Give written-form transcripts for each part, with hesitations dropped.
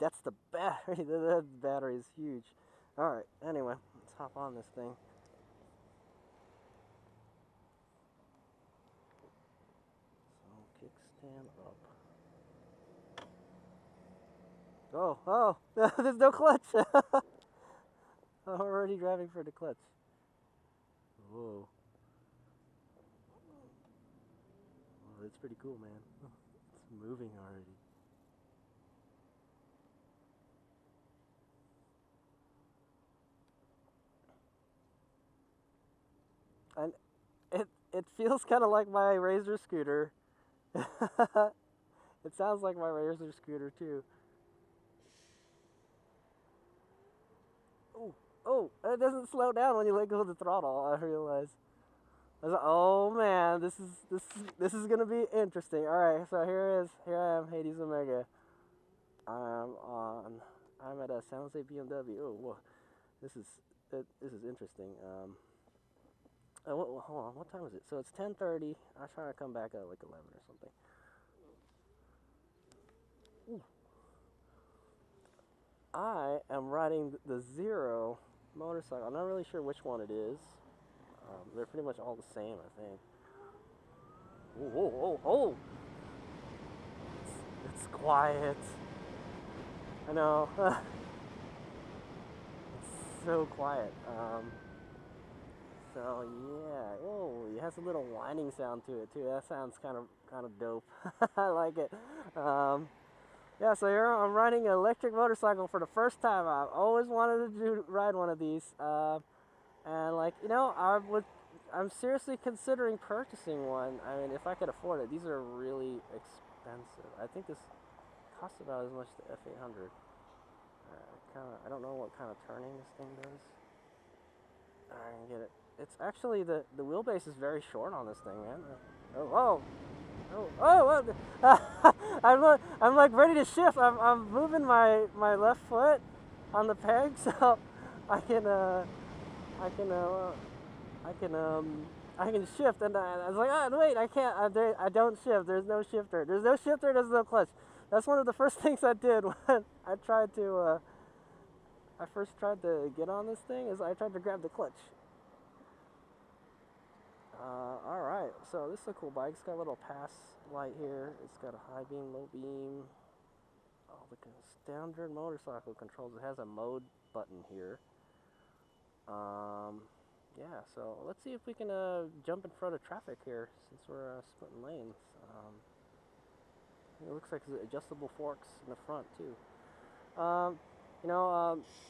that's the battery. The battery is huge. All right. Anyway, let's hop on this thing. So kickstand up. Oh, there's no clutch. I'm already driving for the clutch. Whoa. Oh, that's pretty cool, man. It's moving already. And it feels kind of like my Razor scooter. It sounds like my Razor scooter too. Oh, it doesn't slow down when you let go of the throttle. I realize. I was like, oh man, this is gonna be interesting. All right, so here I am, HadesOmega. I'm at a San Jose BMW. Oh, whoa, this is interesting. Hold on, what time is it? So it's 10:30. I'm trying to come back at like 11 or something. Ooh. I am riding the Zero motorcycle. I'm not really sure which one it is. They're pretty much all the same, I think. Oh! It's quiet. I know. It's so quiet. So yeah. Oh, it has a little whining sound to it too. That sounds kind of dope. I like it. Yeah, so here I'm riding an electric motorcycle for the first time. I've always wanted to ride one of these. And like, I'm seriously considering purchasing one. I mean, if I could afford it. These are really expensive. I think this costs about as much as the F800. I don't know what kind of turning this thing does. I can get it. It's actually, the wheelbase is very short on this thing, man. I'm like ready to shift. I'm moving my left foot on the peg, so I can shift. And I was like, oh wait, I can't. I don't shift. There's no shifter. There's no shifter. There's no clutch. That's one of the first things I did when I first tried to get on this thing. Is I tried to grab the clutch. Alright, so this is a cool bike. It's got a little pass light here. It's got a high beam, low beam. All the standard motorcycle controls. It has a mode button here. Yeah, so let's see if we can jump in front of traffic here since we're splitting lanes. It looks like there's adjustable forks in the front too.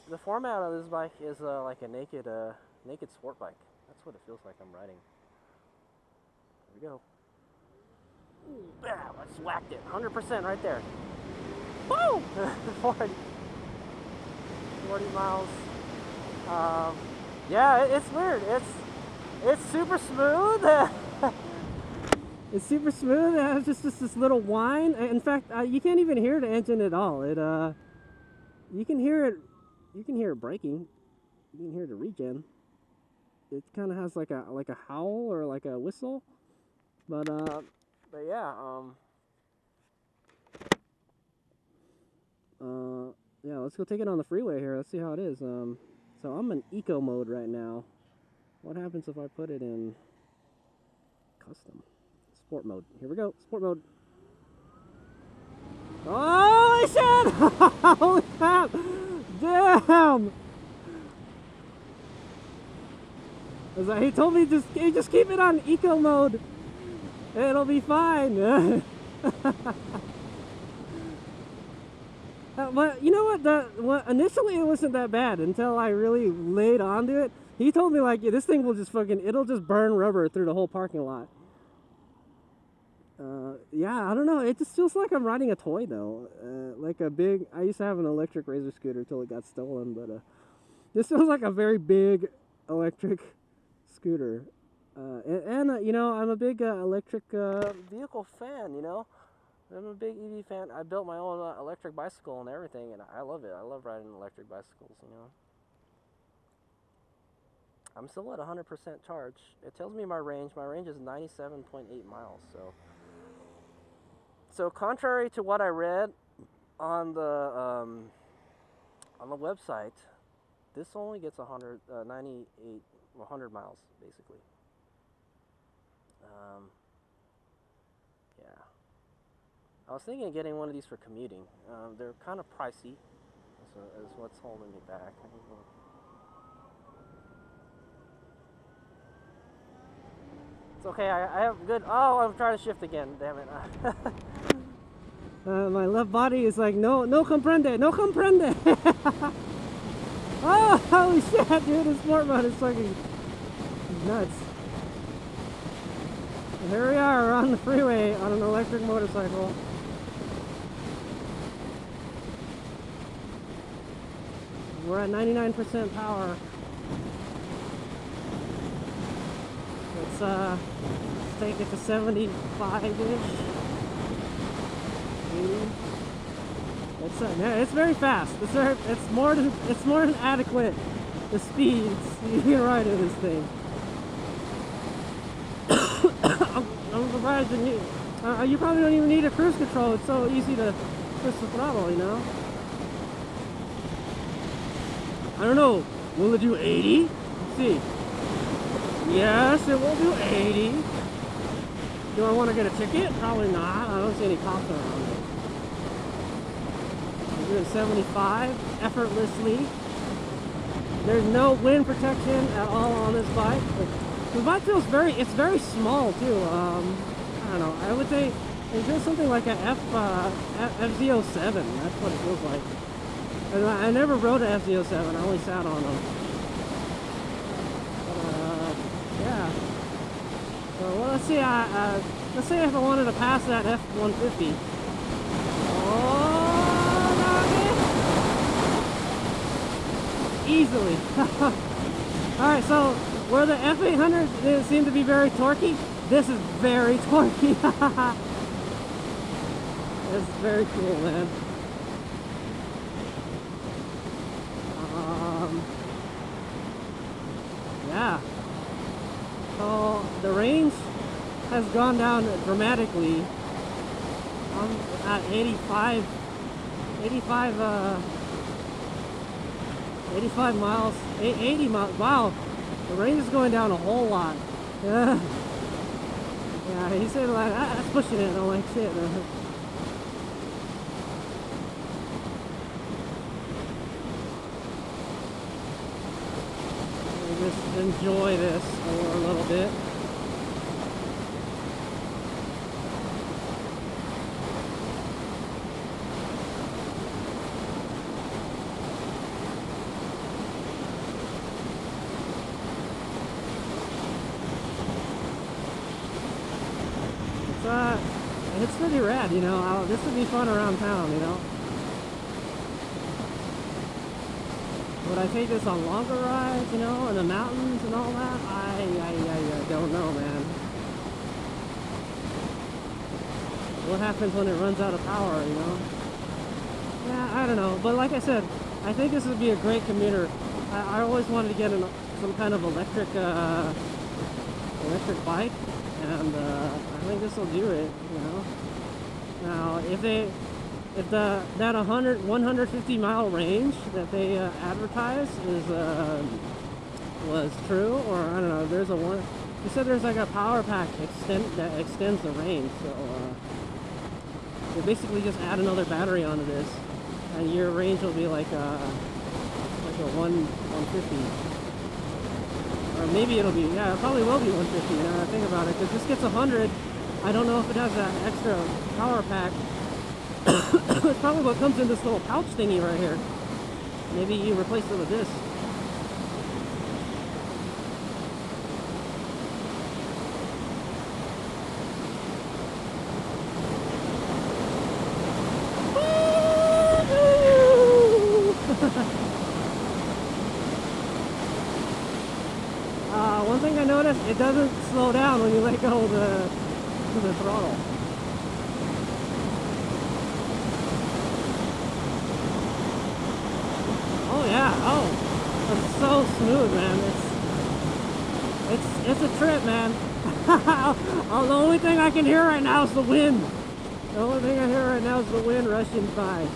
The format of this bike is like a naked sport bike. That's what it feels like I'm riding. Here we go. Ooh, bam, I just whacked it. 100% right there. Woo! 40 miles. Yeah, it's weird. It's super smooth. It's super smooth. It has just this little whine. In fact, you can't even hear the engine at all. You can hear it. You can hear it braking. You can hear the regen. It kind of has like a howl or like a whistle. But yeah. Yeah. Let's go take it on the freeway here. Let's see how it is. So I'm in eco mode right now. What happens if I put it in custom? Sport mode. Here we go. Sport mode. Holy shit! Holy crap! Damn! He told me just keep it on eco mode. It'll be fine. But you know what? Initially it wasn't that bad until I really laid onto it. He told me like, yeah, this thing will just it'll just burn rubber through the whole parking lot. Yeah, I don't know. It just feels like I'm riding a toy though. I used to have an electric Razor scooter till it got stolen, but this feels like a very big electric scooter. I'm a big electric vehicle fan, I'm a big EV fan. I built my own electric bicycle and everything, and I love it. I love riding electric bicycles, I'm still at 100% charge. It tells me my range. My range is 97.8 miles, so contrary to what I read on the website, this only gets 100 miles basically. Yeah, I was thinking of getting one of these for commuting. They're kind of pricey, so is what's holding me back. It's okay. I have good. Oh, I'm trying to shift again. Damn it. My left body is like, no comprende, no comprende. Oh, holy shit, dude, the sport mode is fucking nuts. And here we are on the freeway on an electric motorcycle. We're at 99% power. Let's take it to 75-ish. It's very fast. It's more than adequate. The speeds you can ride in this thing. I'm surprised you probably don't even need a cruise control. It's so easy to push the throttle, you know. I don't know. Will it do 80? Let's see. Yes, it will do 80. Do I want to get a ticket? Probably not. I don't see any cops around it. I'm doing 75 effortlessly. There's no wind protection at all on this bike. The bike feels it's very small too. I don't know. I would say it feels something like a FZ07. That's what it feels like. I never rode an FZ07. I only sat on them. Yeah. So well, let's see. Let's say if I wanted to pass that F150. Oh, no, easily. All right. So where the F800 seemed to be very torquey, this is very torquey. It's very cool, man. Yeah. So the range has gone down dramatically. I'm at 85 miles, 80 miles. Wow, the range is going down a whole lot. Yeah, yeah. He said like that's pushing it. I'm like shit. Just enjoy this for a little bit. It's pretty rad, you know. This would be fun around town, you know. Would I take this on longer rides, you know, in the mountains and all that? I don't know, man. What happens when it runs out of power, you know? Yeah, I don't know. But like I said, I think this would be a great commuter. I always wanted to get some kind of electric bike, and I think this will do it, you know. Now, if that 150 mile range that they advertised was true, or I don't know, there's you said there's like a power pack that extends the range, so you basically just add another battery onto this, and your range will be like a 150, or maybe it'll be, yeah, it probably will be 150 now that I think about it, because this gets 100. I don't know if it has that extra power pack. It's probably what comes in this little pouch thingy right here. Maybe you replace it with this. One thing I noticed, it doesn't slow down when you let go of the throttle. Oh yeah, oh, it's so smooth, man. It's a trip, man. The only thing I can hear right now is the wind. The only thing I hear right now is the wind rushing by.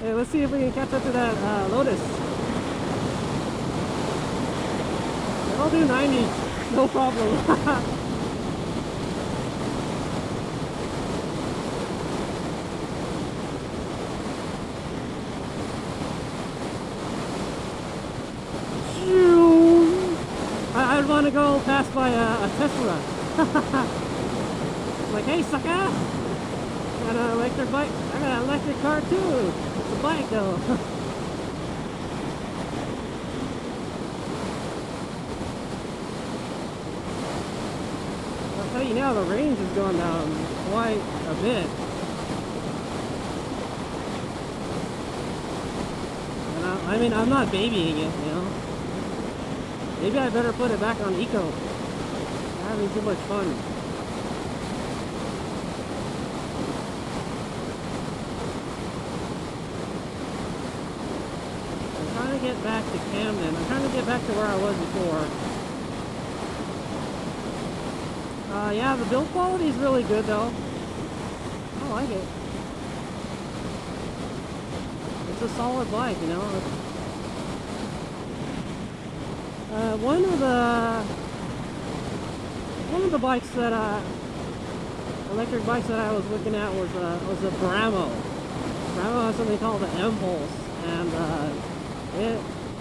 Hey, let's see if we can catch up to that Lotus. I'll do 90, no problem. I'd want to go pass by a Tesla. Like, hey, sucker! Got an electric bike. I got an electric car too. It's a bike though. I'll tell you now, the range has gone down quite a bit. And I mean, I'm not babying it, you know. Maybe I better put it back on eco. I'm having too much fun. I'm trying to get back to Camden. I'm trying to get back to where I was before. Yeah, the build quality is really good though. I like it. It's a solid bike, you know. One of the bikes that electric bikes that I was looking at was a Bramo. Bramo has something called the Impulse, and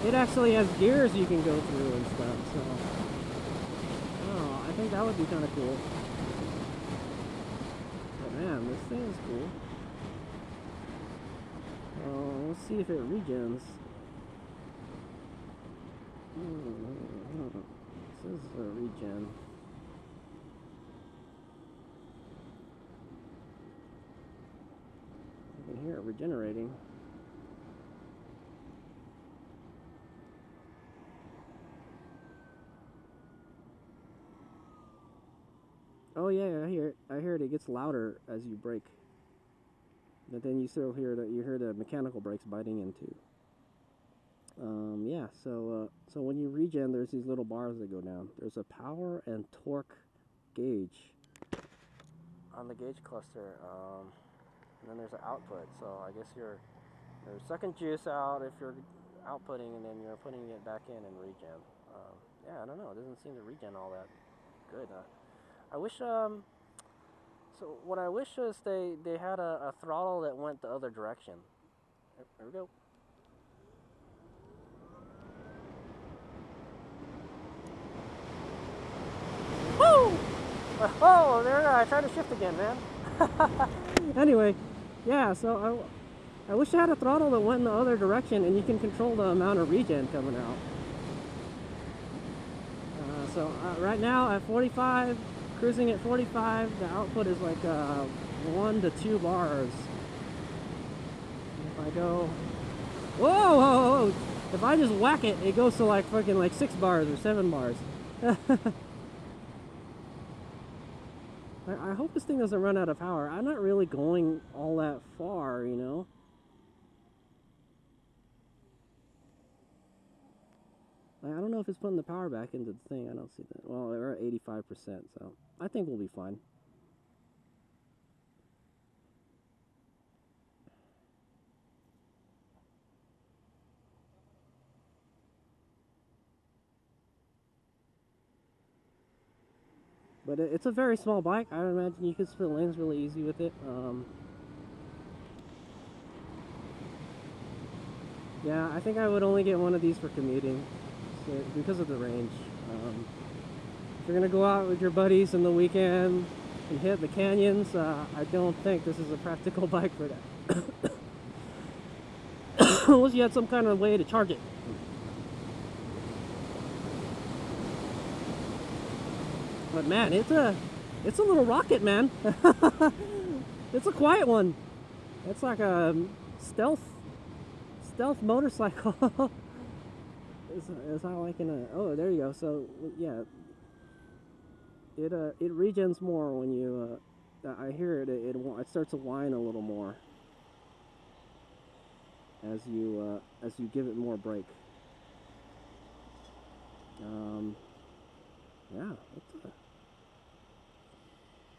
it actually has gears you can go through and stuff. So, oh, I think that would be kind of cool. But man, this thing is cool. Let's see if it regens. This is a regen. You can hear it regenerating. Oh yeah, I hear it. I hear it. It gets louder as you brake, but then you still hear the mechanical brakes biting into. Yeah, so when you regen, there's these little bars that go down. There's a power and torque gauge on the gauge cluster, and then there's an output. So I guess you're sucking juice out if you're outputting, and then you're putting it back in and regen. Yeah, I don't know. It doesn't seem to regen all that good. I wish. So what I wish is they had a throttle that went the other direction. There we go. Woo! Oh, there I tried to shift again, man. Anyway, yeah, so I wish I had a throttle that went in the other direction and you can control the amount of regen coming out. Right now at 45, cruising at 45, the output is like 1 to 2 bars. If I go, whoa, whoa, whoa, if I just whack it, it goes to like fucking like 6 bars or 7 bars. I hope this thing doesn't run out of power. I'm not really going all that far, you know. I don't know if it's putting the power back into the thing. I don't see that. Well, we're at 85%, so I think we'll be fine. But it's a very small bike. I imagine you could split lanes really easy with it. Yeah, I think I would only get one of these for commuting, so, because of the range. If you're gonna go out with your buddies on the weekend and hit the canyons, I don't think this is a practical bike for that. Unless you had some kind of way to charge it. But man, it's a little rocket, man. It's a quiet one. It's like a stealth motorcycle. Is how I can. Oh, there you go. So yeah, it regens more when you. I hear it. It starts to whine a little more as you give it more brake. Yeah,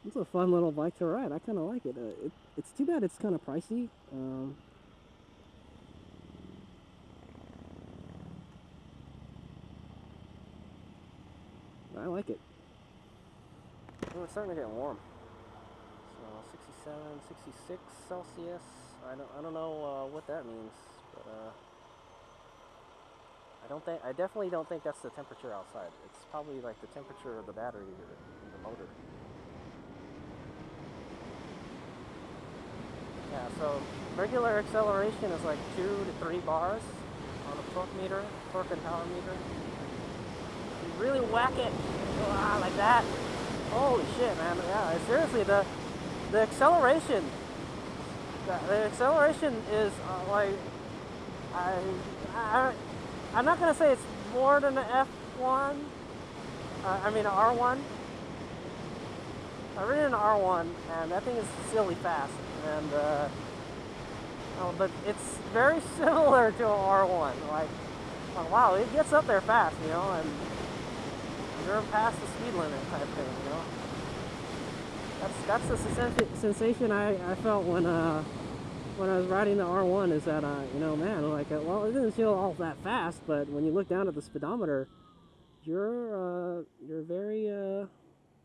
it's a fun little bike to ride. I kind of like it. It's too bad it's kind of pricey. I like it. Oh, it's starting to get warm. So 67, 66 Celsius. I don't know what that means, but I definitely don't think that's the temperature outside. It's probably like the temperature of the battery or the motor. Yeah, so regular acceleration is like 2 to 3 bars on a torque meter, torque and power meter. You really whack it like that. Holy shit, man! Yeah, seriously, the acceleration, the acceleration is like I'm not gonna say it's more than an F1. I mean an R1. I ridden an R1, and that thing is silly fast, and but it's very similar to an R1. Like, wow, it gets up there fast, you know, and you're past the speed limit type thing, you know. That's the sensation I felt when I was riding the R1. Is that you know, man, like, well, it didn't feel all that fast, but when you look down at the speedometer, you're very ooh,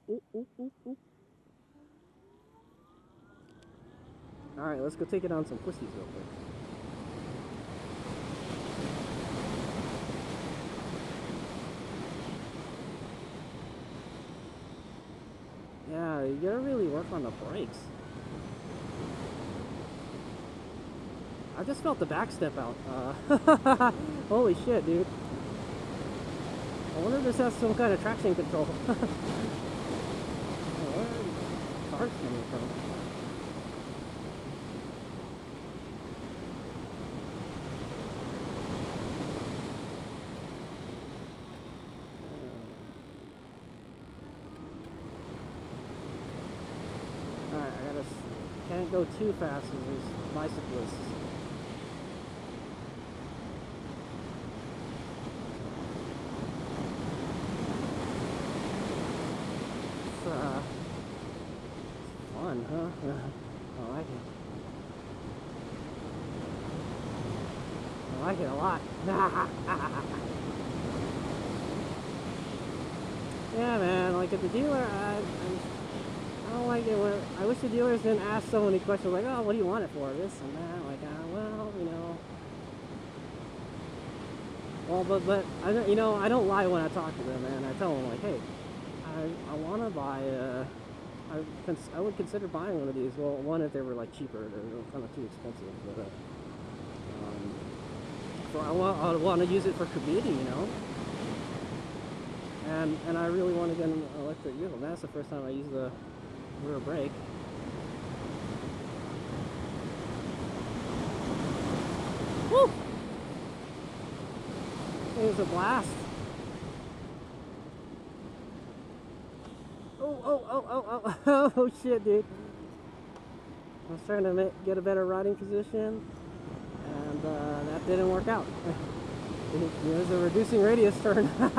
ooh, ooh, ooh. All right, let's go take it on some twisties real quick. Yeah, you gotta really work on the brakes. I just felt the back step out. Holy shit, dude. I wonder if this has some kind of traction control. Where are the cars coming from? Alright, can't go too fast as these bicyclists. Fun, huh? I like it. I like it a lot. Yeah, man, like at the dealer, I don't like it when, I wish the dealers didn't ask so many questions like, oh, what do you want it for, this and that, like, well, you know. Well, but you know, I don't lie when I talk to them, man. I tell them, like, hey, I want to buy, I would consider buying one of these. Well, one, if they were like cheaper, they're kind of too expensive, but so I want to use it for commuting, you know. And I really want to get an electric vehicle. That's the first time I use the rear brake. Woo! It was a blast. Oh shit, dude. I was trying to get a better riding position, and that didn't work out. It was a reducing radius turn. Right.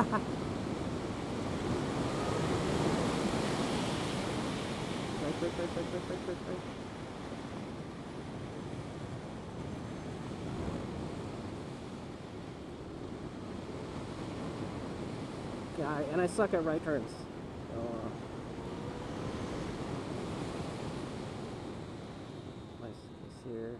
Yeah, and I suck at right turns. So, nice here.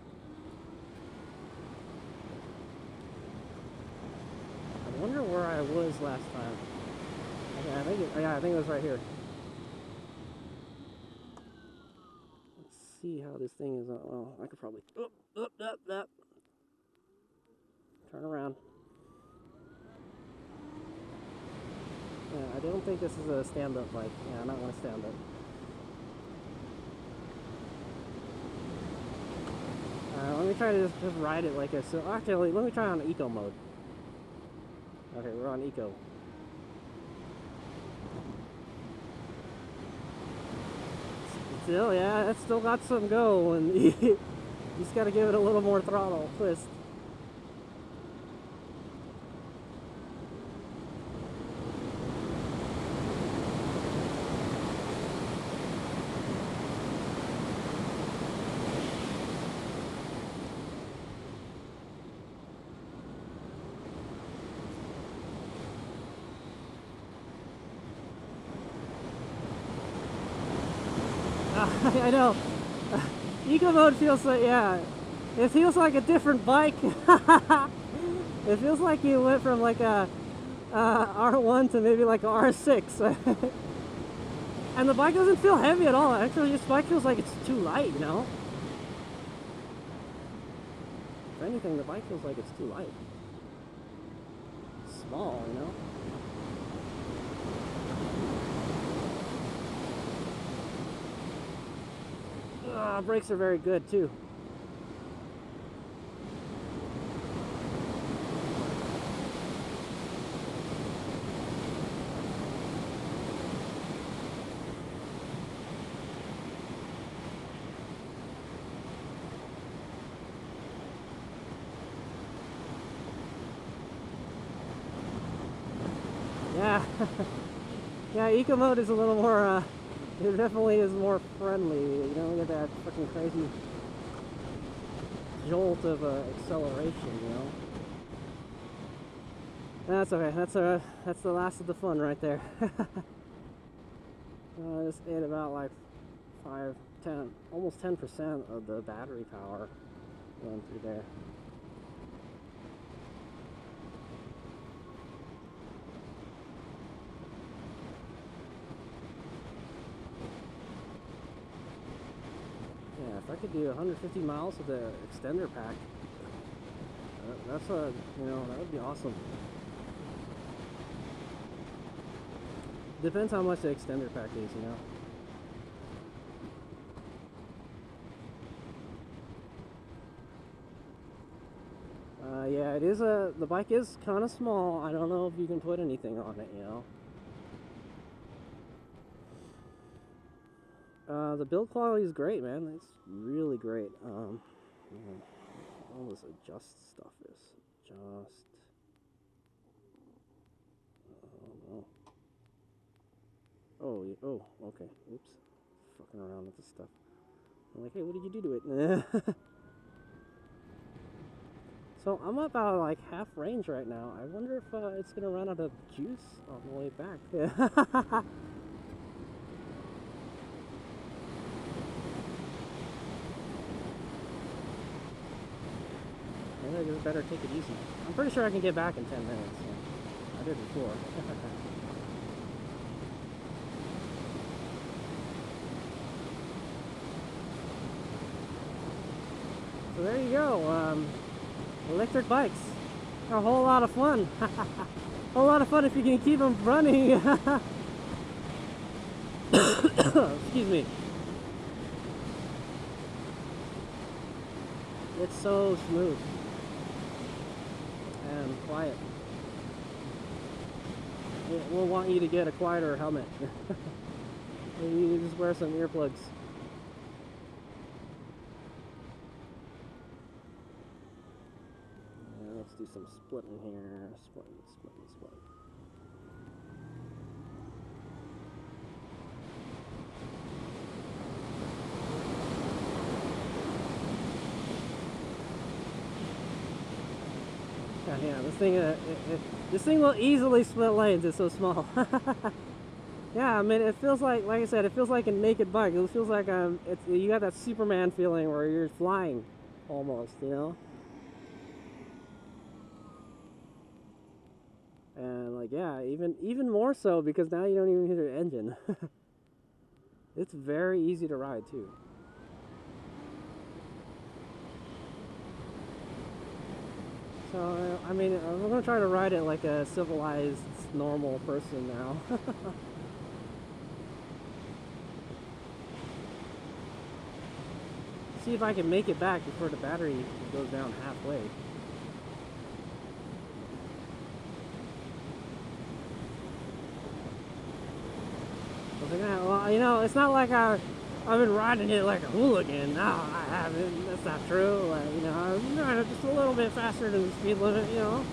I wonder where I was last time. Okay, I think it was right here. Let's see how this thing is. Well, I could probably up. Turn around. Yeah, I don't think this is a stand-up bike. Yeah, I'm not going to stand up. Let me try to just ride it like this. So actually, let me try on eco mode. Okay, we're on eco. Still, yeah, it's still got some go, and you just got to give it a little more throttle twist. I know. Eco mode feels like, yeah, it feels like a different bike. It feels like you went from like a R1 to maybe like a R6. And the bike doesn't feel heavy at all. Actually, this bike feels like it's too light, you know? If anything, the bike feels like it's too light. Small, you know? Brakes are very good too. Yeah. Yeah, eco mode is a little more it definitely is more friendly. You don't get that fucking crazy jolt of acceleration, you know. That's okay. That's the last of the fun right there. I just ate about like 10, almost 10% of the battery power going through there. Yeah, if I could do 150 miles with the extender pack, that's a, you know, that would be awesome. Depends how much the extender pack is, you know. Yeah, it is the bike is kind of small. I don't know if you can put anything on it, you know. The build quality is great, man. It's really great. All this adjust stuff is just. Oh no. Oh, okay. Oops. Fucking around with this stuff. I'm like, hey, what did you do to it? So I'm about like half range right now. I wonder if it's gonna run out of juice on the way back. I just better take it easy. I'm pretty sure I can get back in 10 minutes. So I did before. So there you go. Electric bikes are a whole lot of fun. A whole lot of fun if you can keep them running. Excuse me. It's so smooth and quiet. We'll want you to get a quieter helmet. Maybe you just wear some earplugs. Let's do some splitting here. Splitting. Yeah, this thing will easily split lanes. It's so small. Yeah, I mean, it feels like I said, it feels like a naked bike. It feels like you got that Superman feeling where you're flying, almost, you know. And like, yeah, even more so because now you don't even hear the engine. It's very easy to ride too. So, I mean, we're going to try to ride it like a civilized, normal person now. See if I can make it back before the battery goes down halfway. Well, you know, it's not like I've been riding it like a hooligan. No, I haven't. That's not true. You know, I'm riding just a little bit faster than the speed limit, you know.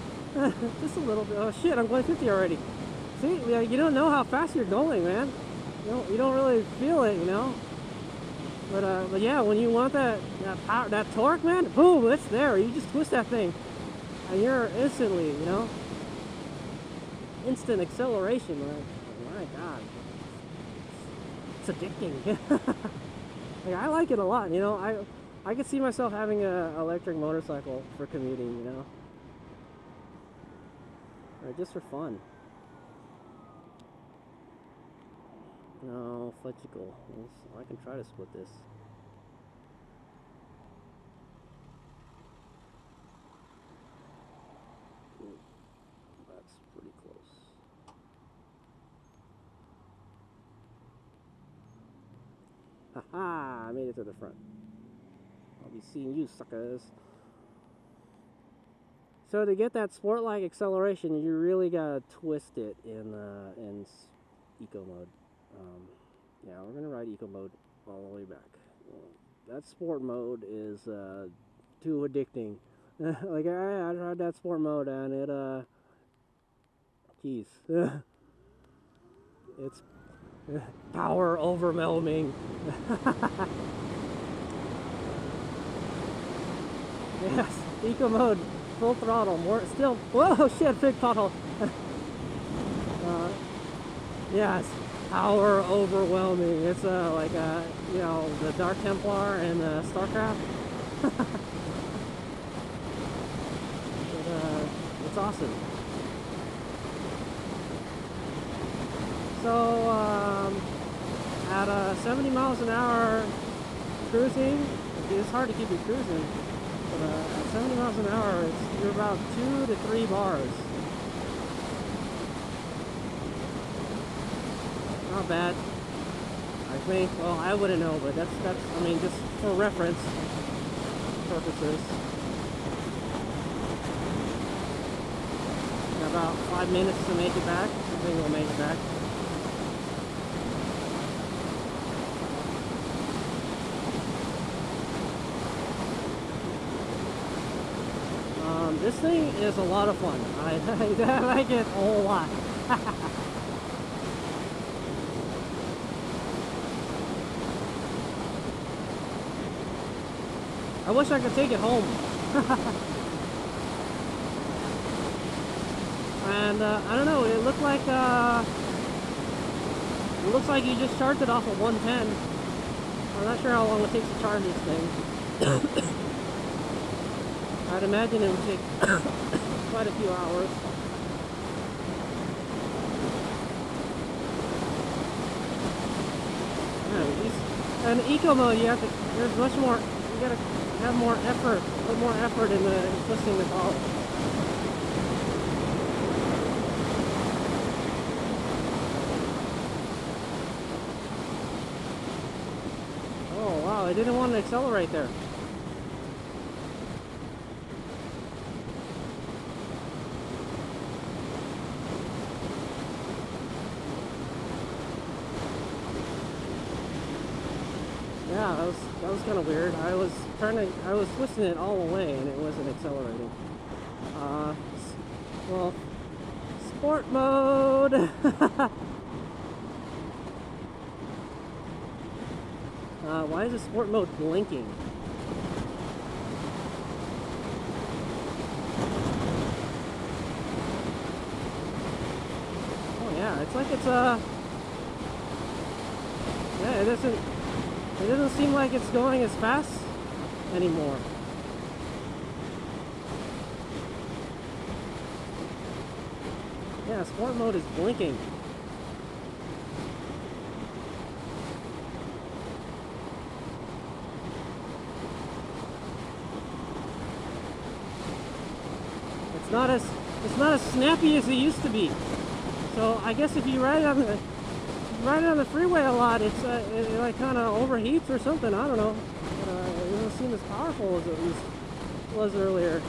Just a little bit. Oh shit, I'm going 50 already. See, yeah, you don't know how fast you're going, man. You don't really feel it, you know. But yeah, when you want that power, that torque, man, boom, it's there. You just twist that thing, and you're instantly, you know, instant acceleration. Like, my God. it's addicting. Like, I like it a lot, you know. I could see myself having an electric motorcycle for commuting, you know, or just for fun. No, flexible. I can try to split this. That's pretty close. Haha, I made it to the front. I'll be seeing you, suckers. So to get that sport-like acceleration, you really gotta twist it in eco mode. Yeah, we're gonna ride eco mode all the way back. That sport mode is too addicting. Like I tried that sport mode and it geez, it's power overwhelming. Yes, eco mode, full throttle, more still. Whoa, shit, big pothole. Yes, power overwhelming. It's like you know, the Dark Templar and StarCraft. It's awesome. So at 70 miles an hour cruising, it's hard to keep it cruising. But at 70 miles an hour, you're about 2 to 3 bars. Not bad, I think. Well, I wouldn't know, but that's I mean, just for reference purposes. Got about 5 minutes to make it back. I think we'll make it back. This thing is a lot of fun. I like it a whole lot. I wish I could take it home. And I don't know, it looked like you just charged it off of 110. I'm not sure how long it takes to charge this thing. I'd imagine it would take quite a few hours. Yeah, and eco mode, you have to. There's much more. You gotta have more effort. Put more effort in twisting the car. Oh wow! I didn't want to accelerate there. Yeah, that was kind of weird. I was twisting it all the way and it wasn't accelerating. Well, sport mode. Why is the sport mode blinking? Oh yeah, it's like it's yeah, it doesn't seem like it's going as fast anymore. Yeah, sport mode is blinking. It's not as snappy as it used to be. So I guess if you ride it on the freeway a lot, it like kind of overheats or something. I don't know. It doesn't seem as powerful as it was earlier.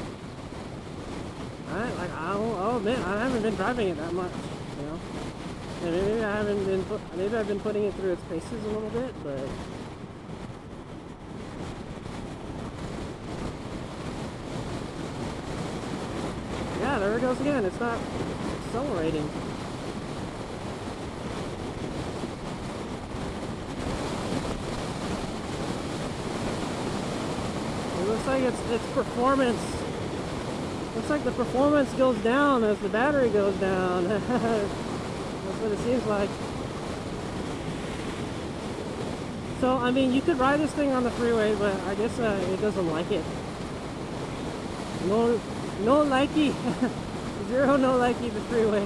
I'll admit, I haven't been driving it that much, you know. And maybe I've been putting it through its paces a little bit, but yeah, there it goes again. It's not accelerating. It looks like its performance. Looks like the performance goes down as the battery goes down. That's what it seems like. So, I mean, you could ride this thing on the freeway, but I guess it doesn't like it. No likey. Zero no likey the freeway.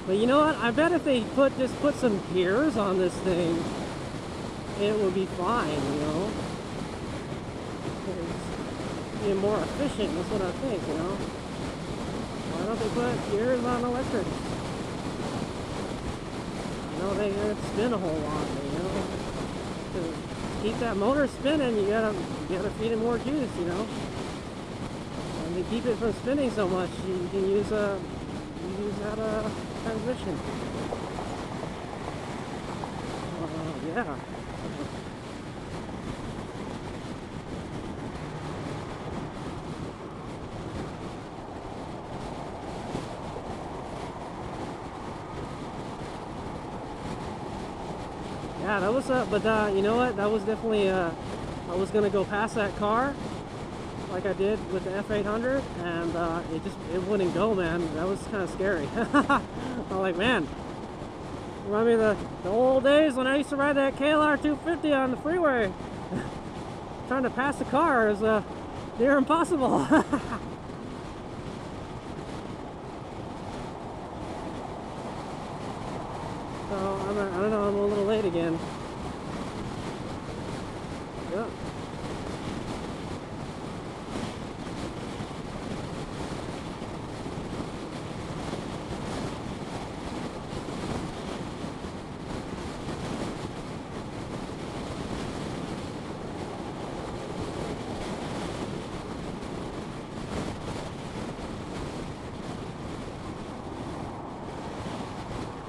But you know what? I bet if they just put some gears on this thing, it would be fine, you know? It's be more efficient, that's what I think, you know? Why don't they put gears on electric? You know, they could spin a whole lot, you know? To keep that motor spinning, you gotta feed it more juice, you know? And to keep it from spinning so much, you can use that transmission. Yeah. Yeah, that was but you know what? That was definitely I was gonna go past that car like I did with the F800, and it wouldn't go, man. That was kind of scary. I'm like, man, remind me of the old days when I used to ride that KLR 250 on the freeway. Trying to pass the car is near impossible. So I don't know, I'm a little late again. Yeah.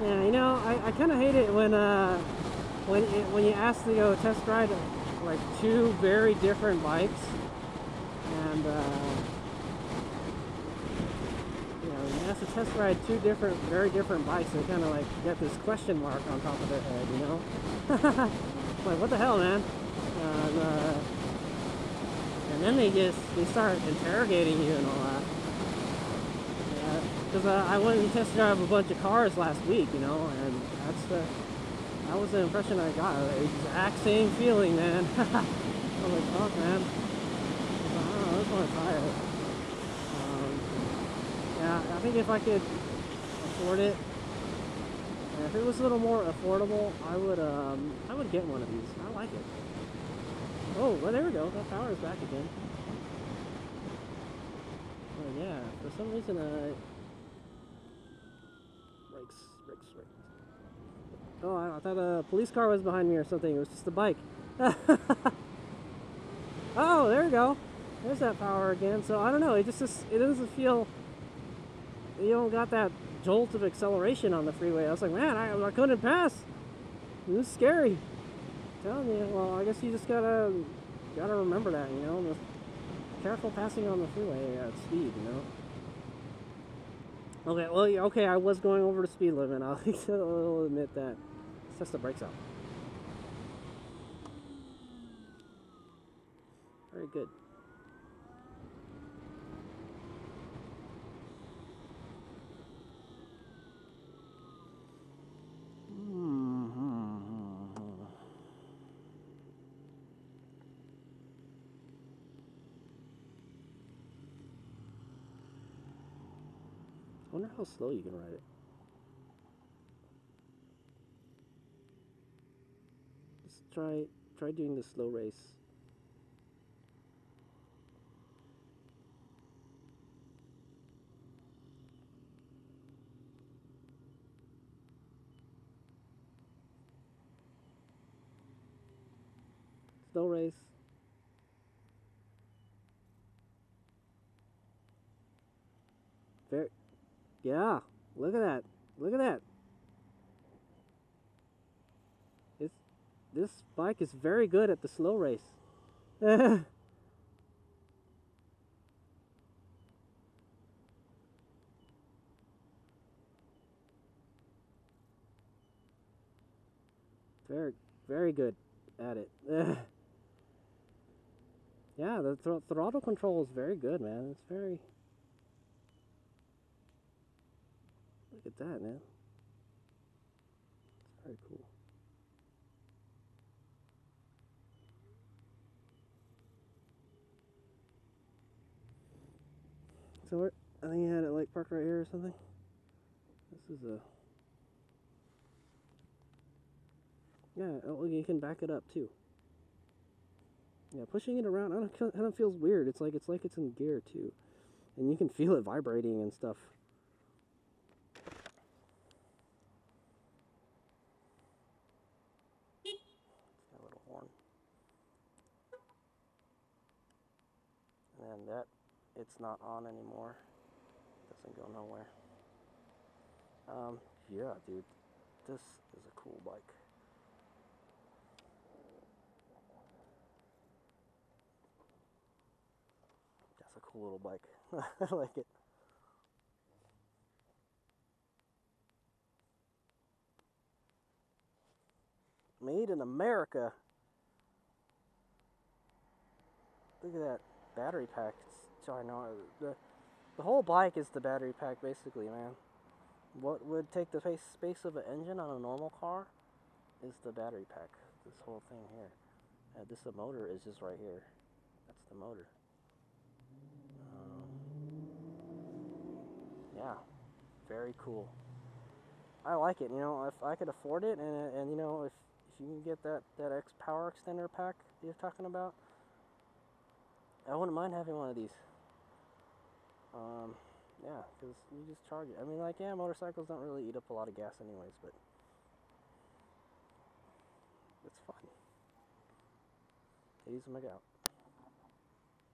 Yeah, you know, I kind of hate it when you ask to go test ride like two very different bikes, and you know, you ask to test ride two very different bikes, they kind of like get this question mark on top of their head, you know? Like, what the hell, man? And then they start interrogating you and all that. Because I went and test drive a bunch of cars last week, you know, and that was the impression I got. The exact same feeling, man. I was like, fuck, man. I don't know, I just want to try it. Yeah, I think if I could afford it, and if it was a little more affordable, I would get one of these. I like it. Oh, well, there we go. That power is back again. Oh yeah, for some reason brakes. Oh, I thought a police car was behind me or something. It was just a bike. Oh, there we go. There's that power again. So I don't know. It doesn't feel. You don't got that jolt of acceleration on the freeway. I was like, man, I couldn't pass. It was scary. I'm telling you. Well, I guess you just gotta remember that. You know, just careful passing on the freeway at speed. You know. Okay, well, okay, I was going over the speed limit. I'll admit that. Let's test the brakes out. Very good. I wonder how slow you can ride it. Let's try doing the slow race. Slow race. Very, yeah, look at that. Look at that. This bike is very good at the slow race. Very good at it. Yeah, the throttle control is very good, man. It's very... Look at that, man. It's very cool. So I think he had it like parked right here or something. This is a... Yeah, oh, you can back it up too. Yeah, pushing it around, I don't feels weird. It's like it's in gear too, and you can feel it vibrating and stuff. It's got a little horn, and that it's not on anymore. Doesn't go nowhere. Yeah, dude, this is a cool bike. That's a cool little bike. I like it. Made in America. Look at that battery pack. Sorry, no, the whole bike is the battery pack, basically, man. What would take the space of an engine on a normal car is the battery pack. This whole thing here. This motor is just right here. That's the motor. Yeah, very cool. I like it. You know, if I could afford it, and you know, if you can get that power extender pack you're talking about, I wouldn't mind having one of these. Yeah, because you just charge it. I mean, like, yeah, motorcycles don't really eat up a lot of gas anyways, but it's fun. HadesOmega out.